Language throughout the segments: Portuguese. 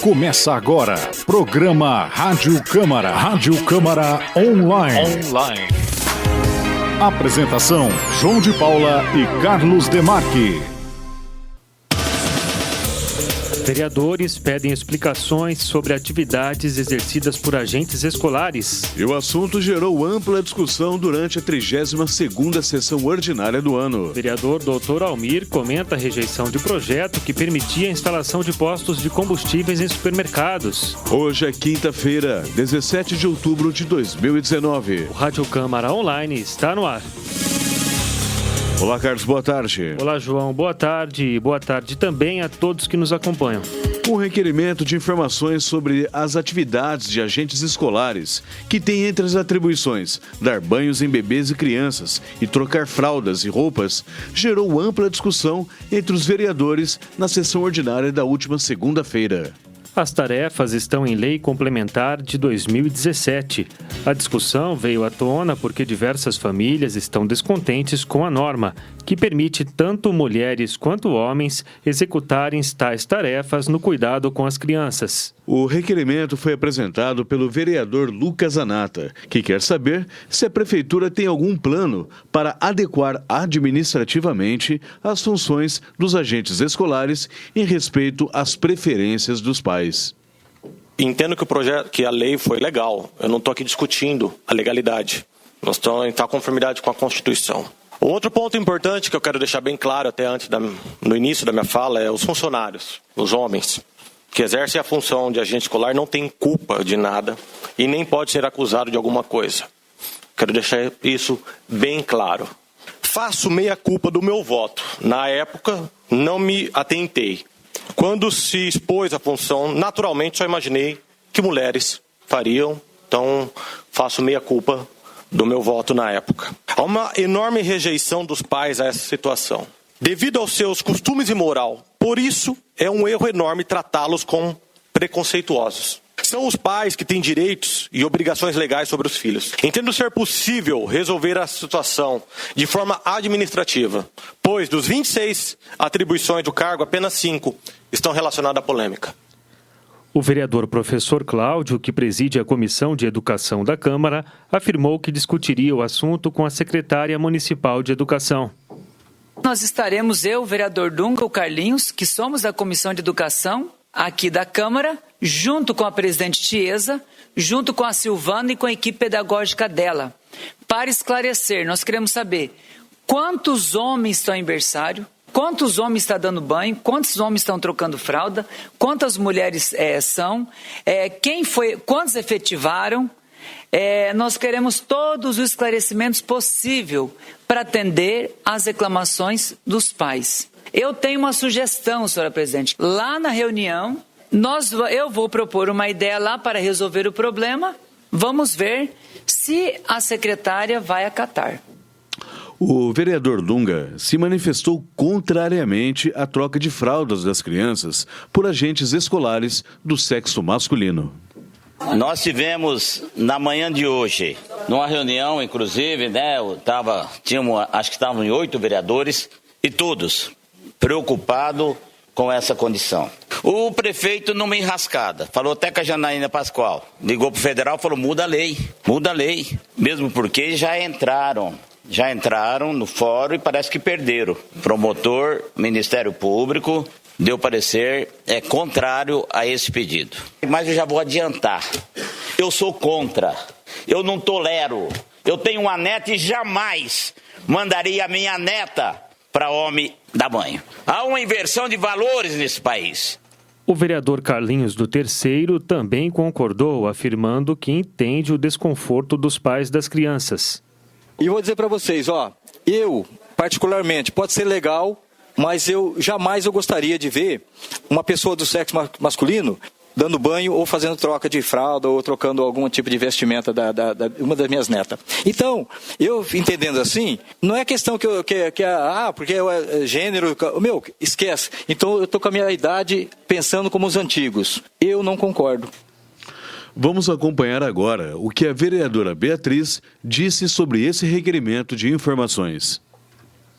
Começa agora, programa Rádio Câmara. Rádio Câmara Online. Apresentação, João de Paula e Carlos Demarque. Vereadores pedem explicações sobre atividades exercidas por agentes escolares. E o assunto gerou ampla discussão durante a 32ª sessão ordinária do ano. O vereador Dr. Almir comenta a rejeição de projeto que permitia a instalação de postos de combustíveis em supermercados. Hoje é quinta-feira, 17 de outubro de 2019. O Rádio Câmara Online está no ar. Olá, Carlos, boa tarde. Olá, João, boa tarde. E boa tarde também a todos que nos acompanham. Um requerimento de informações sobre as atividades de agentes escolares, que tem entre as atribuições dar banhos em bebês e crianças e trocar fraldas e roupas, gerou ampla discussão entre os vereadores na sessão ordinária da última segunda-feira. As tarefas estão em lei complementar de 2017. A discussão veio à tona porque diversas famílias estão descontentes com a norma, que permite tanto mulheres quanto homens executarem tais tarefas no cuidado com as crianças. O requerimento foi apresentado pelo vereador Lucas Zanata, que quer saber se a prefeitura tem algum plano para adequar administrativamente as funções dos agentes escolares em respeito às preferências dos pais. Entendo que a lei foi legal. Eu não estou aqui discutindo a legalidade. Nós estamos em conformidade com a Constituição. Outro ponto importante que eu quero deixar bem claro até no início da minha fala é os funcionários, os homens, que exercem a função de agente escolar não têm culpa de nada e nem pode ser acusado de alguma coisa. Quero deixar isso bem claro. Faço meia culpa do meu voto. Na época, não me atentei. Quando se expôs a função, naturalmente só imaginei que mulheres fariam, então faço meia culpa do meu voto na época. Há uma enorme rejeição dos pais a essa situação, devido aos seus costumes e moral. Por isso, é um erro enorme tratá-los como preconceituosos. São os pais que têm direitos e obrigações legais sobre os filhos. Entendo ser possível resolver a situação de forma administrativa, pois dos 26 atribuições do cargo, apenas 5 estão relacionadas à polêmica. O vereador professor Cláudio, que preside a Comissão de Educação da Câmara, afirmou que discutiria o assunto com a secretária municipal de Educação. Nós estaremos, eu, o vereador Dunga, o Carlinhos, que somos da Comissão de Educação aqui da Câmara, junto com a presidente Tiesa, junto com a Silvana e com a equipe pedagógica dela, para esclarecer. Nós queremos saber quantos homens estão em berçário, quantos homens estão dando banho, quantos homens estão trocando fralda, quantas mulheres são, quantos efetivaram. Nós queremos todos os esclarecimentos possíveis para atender às reclamações dos pais. Eu tenho uma sugestão, senhora presidente. Lá na reunião, eu vou propor uma ideia lá para resolver o problema. Vamos ver se a secretária vai acatar. O vereador Dunga se manifestou contrariamente à troca de fraldas das crianças por agentes escolares do sexo masculino. Nós tivemos na manhã de hoje, numa reunião, inclusive, acho que estavam em 8 vereadores e todos preocupados com essa condição. O prefeito numa enrascada, falou até com a Janaína Pascoal, ligou para o federal e falou: muda a lei, mesmo porque já entraram no fórum e parece que perderam. Promotor, Ministério Público, deu parecer contrário a esse pedido. Mas eu já vou adiantar, eu sou contra, eu não tolero, eu tenho uma neta e jamais mandaria a minha neta para homem dar banho. Há uma inversão de valores nesse país. O vereador Carlinhos do Terceiro também concordou, afirmando que entende o desconforto dos pais das crianças. E vou dizer para vocês, eu particularmente, pode ser legal, mas eu jamais gostaria de ver uma pessoa do sexo masculino dando banho ou fazendo troca de fralda ou trocando algum tipo de vestimenta da uma das minhas netas. Então, eu entendendo assim, não é questão porque é gênero, esquece. Então eu estou com a minha idade pensando como os antigos. Eu não concordo. Vamos acompanhar agora o que a vereadora Beatriz disse sobre esse requerimento de informações.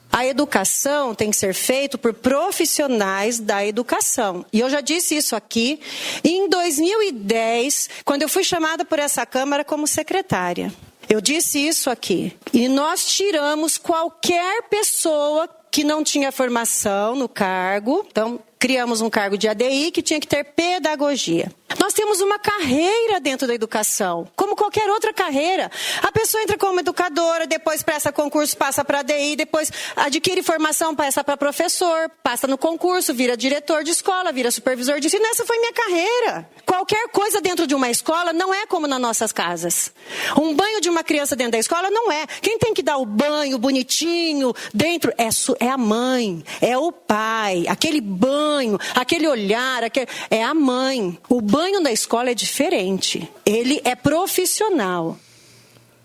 A A educação tem que ser feita por profissionais da educação. E eu já disse isso aqui em 2010, quando eu fui chamada por essa Câmara como secretária. Eu disse isso aqui. E nós tiramos qualquer pessoa que não tinha formação no cargo. Então, criamos um cargo de ADI que tinha que ter pedagogia. Nós temos uma carreira dentro da educação, como qualquer outra carreira. A pessoa entra como educadora, depois presta concurso, passa para ADI, depois adquire formação, passa para professor, passa no concurso, vira diretor de escola, vira supervisor de ensino. Essa foi minha carreira. Qualquer coisa dentro de uma escola não é como nas nossas casas. Um banho de uma criança dentro da escola não é. Quem tem que dar o banho bonitinho dentro é a mãe, é o pai. Aquele banho, aquele olhar, é a mãe. O banho da escola é diferente. Ele é profissional.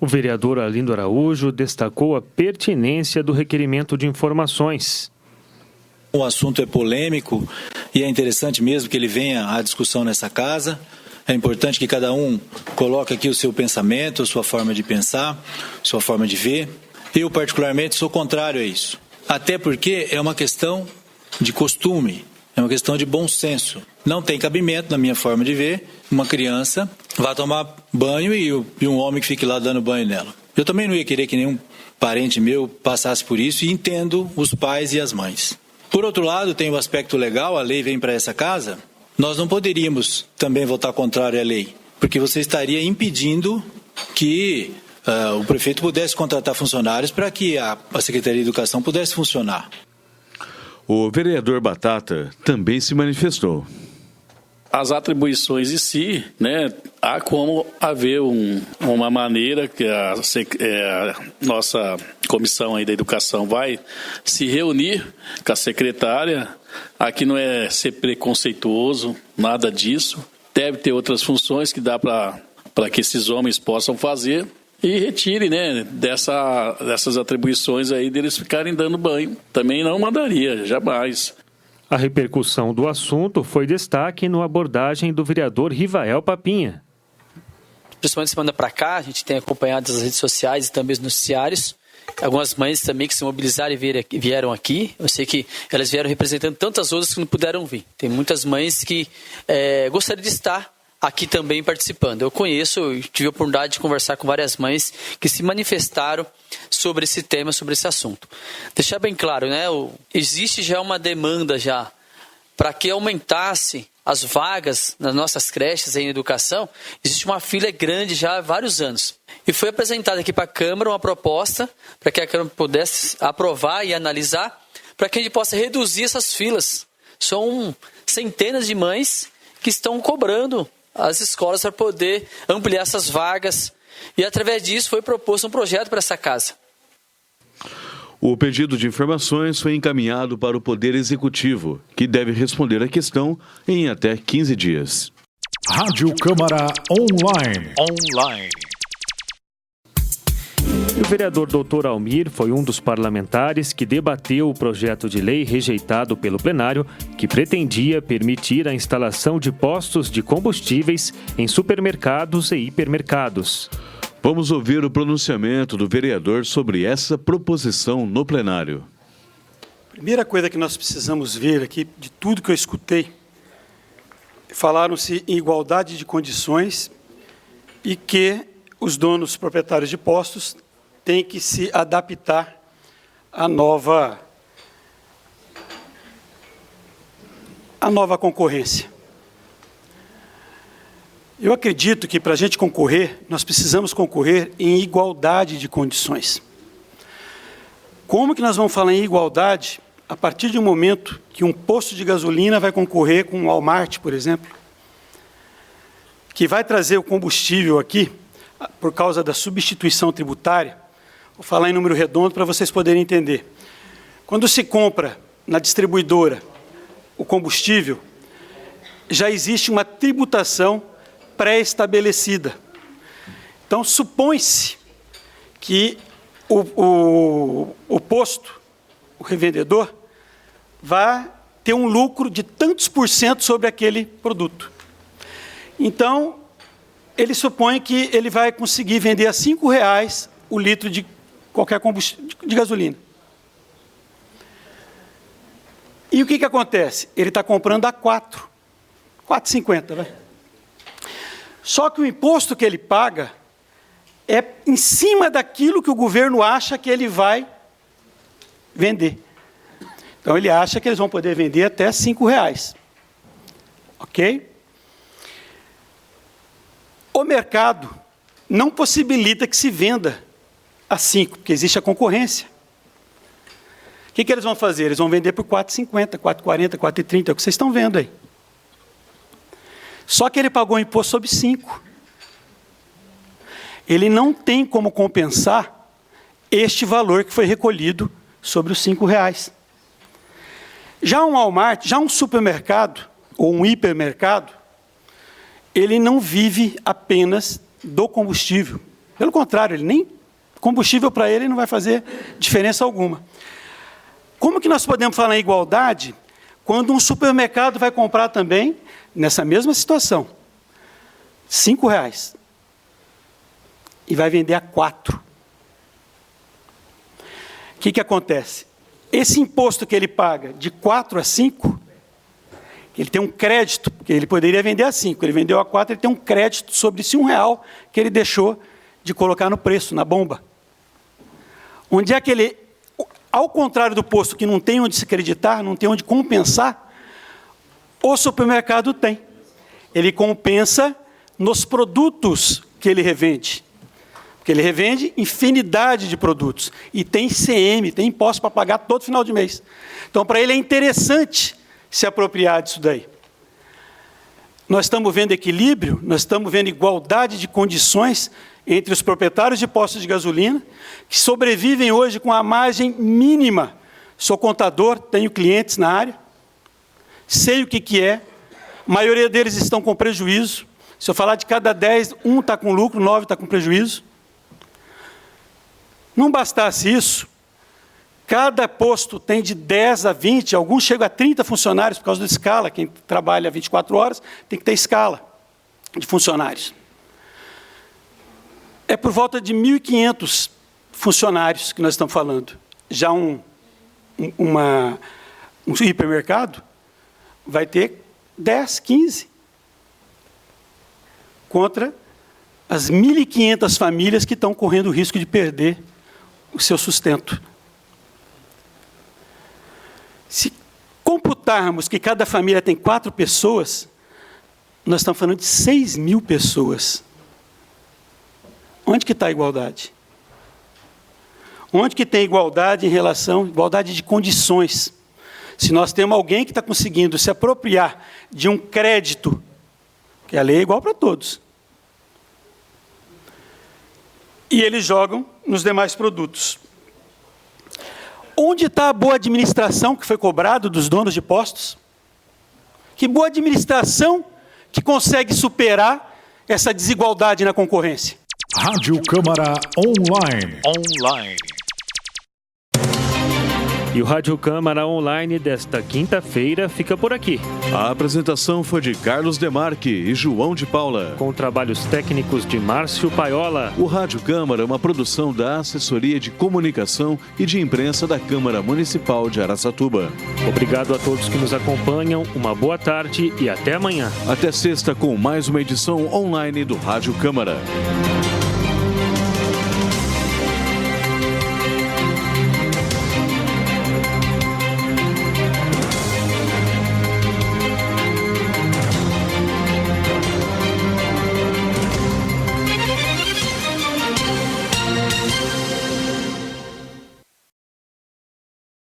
O vereador Arlindo Araújo destacou a pertinência do requerimento de informações. O assunto é polêmico e é interessante mesmo que ele venha à discussão nessa casa. É importante que cada um coloque aqui o seu pensamento, a sua forma de pensar, sua forma de ver. Eu, particularmente, sou contrário a isso. Até porque é uma questão de costume, é uma questão de bom senso. Não tem cabimento, na minha forma de ver, uma criança vá tomar banho e um homem que fique lá dando banho nela. Eu também não ia querer que nenhum parente meu passasse por isso e entendo os pais e as mães. Por outro lado, tem o aspecto legal, a lei vem para essa casa. Nós não poderíamos também votar contrário à lei, porque você estaria impedindo que o prefeito pudesse contratar funcionários para que a Secretaria de Educação pudesse funcionar. O vereador Batata também se manifestou. As atribuições em si, né, há como haver uma maneira que a nossa comissão aí da educação vai se reunir com a secretária. Aqui não é ser preconceituoso, nada disso. Deve ter outras funções que dá para que esses homens possam fazer e retire, né, dessas atribuições aí deles ficarem dando banho. Também não mandaria, jamais. A repercussão do assunto foi destaque na abordagem do vereador Rivael Papinha. Principalmente semana para cá, a gente tem acompanhado as redes sociais e também os noticiários. Algumas mães também que se mobilizaram e vieram aqui. Eu sei que elas vieram representando tantas outras que não puderam vir. Tem muitas mães que gostariam de estar aqui também participando. Eu tive a oportunidade de conversar com várias mães que se manifestaram sobre esse tema, sobre esse assunto. Deixar bem claro, né? Existe já uma demanda já para que aumentasse as vagas nas nossas creches em educação. Existe uma fila grande já há vários anos. E foi apresentada aqui para a Câmara uma proposta para que a Câmara pudesse aprovar e analisar para que a gente possa reduzir essas filas. São centenas de mães que estão cobrando as escolas para poder ampliar essas vagas. E, através disso, foi proposto um projeto para essa casa. O pedido de informações foi encaminhado para o Poder Executivo, que deve responder à questão em até 15 dias. Rádio Câmara Online. E o vereador Dr. Almir foi um dos parlamentares que debateu o projeto de lei rejeitado pelo plenário que pretendia permitir a instalação de postos de combustíveis em supermercados e hipermercados. Vamos ouvir o pronunciamento do vereador sobre essa proposição no plenário. Primeira coisa que nós precisamos ver aqui, de tudo que eu escutei, falaram-se em igualdade de condições e que os donos proprietários de postos têm que se adaptar à nova concorrência. Eu acredito que, para a gente concorrer, nós precisamos concorrer em igualdade de condições. Como que nós vamos falar em igualdade a partir de um momento que um posto de gasolina vai concorrer com um Walmart, por exemplo, que vai trazer o combustível aqui por causa da substituição tributária? Vou falar em número redondo para vocês poderem entender. Quando se compra na distribuidora o combustível, já existe uma tributação pré-estabelecida. Então, supõe-se que o posto, o revendedor, vai ter um lucro de tantos por cento sobre aquele produto. Então, ele supõe que ele vai conseguir vender a R$ 5,00 o litro de qualquer combustível de gasolina. E o que acontece? Ele está comprando a 4,50, vai. Só que o imposto que ele paga é em cima daquilo que o governo acha que ele vai vender. Então, ele acha que eles vão poder vender até R$5. Ok? O mercado não possibilita que se venda a 5, porque existe a concorrência. O que eles vão fazer? Eles vão vender por R$4,50, R$4,40, R$4,30, é o que vocês estão vendo aí. Só que ele pagou imposto sobre 5. Ele não tem como compensar este valor que foi recolhido sobre os R$5. Já um Walmart, já um supermercado, ou um hipermercado, ele não vive apenas do combustível. Pelo contrário, ele nem combustível para ele não vai fazer diferença alguma. Como que nós podemos falar em igualdade quando um supermercado vai comprar também, nessa mesma situação, R$5 e vai vender a 4? O que acontece? Esse imposto que ele paga de 4 a 5, ele tem um crédito, porque ele poderia vender a 5, ele vendeu a 4, ele tem um crédito sobre esse R$1 que ele deixou de colocar no preço, na bomba. Onde é que ele, ao contrário do posto que não tem onde se acreditar, não tem onde compensar, o supermercado tem. Ele compensa nos produtos que ele revende. Porque ele revende infinidade de produtos. E tem ICM, tem imposto para pagar todo final de mês. Então, para ele é interessante se apropriar disso daí. Nós estamos vendo equilíbrio, nós estamos vendo igualdade de condições entre os proprietários de postos de gasolina, que sobrevivem hoje com a margem mínima. Sou contador, tenho clientes na área, sei o que é, a maioria deles estão com prejuízo. Se eu falar de cada 10, 1 está com lucro, 9 está com prejuízo. Não bastasse isso, cada posto tem de 10 a 20, alguns chegam a 30 funcionários por causa da escala. Quem trabalha 24 horas tem que ter escala de funcionários. É por volta de 1.500 funcionários que nós estamos falando. Já um hipermercado vai ter 10, 15, contra as 1.500 famílias que estão correndo o risco de perder o seu sustento. Se computarmos que cada família tem 4 pessoas, nós estamos falando de 6.000 pessoas. Onde que está a igualdade? Onde que tem igualdade em relação, igualdade de condições? Se nós temos alguém que está conseguindo se apropriar de um crédito, que a lei é igual para todos, e eles jogam nos demais produtos. Onde está a boa administração que foi cobrado dos donos de postos? Que boa administração que consegue superar essa desigualdade na concorrência? Rádio Câmara Online. E o Rádio Câmara Online desta quinta-feira fica por aqui. A apresentação foi de Carlos Demarque e João de Paula, com trabalhos técnicos de Márcio Paiola. O Rádio Câmara é uma produção da Assessoria de Comunicação e de Imprensa da Câmara Municipal de Araçatuba. Obrigado a todos que nos acompanham, uma boa tarde e até amanhã. Até sexta com mais uma edição online do Rádio Câmara.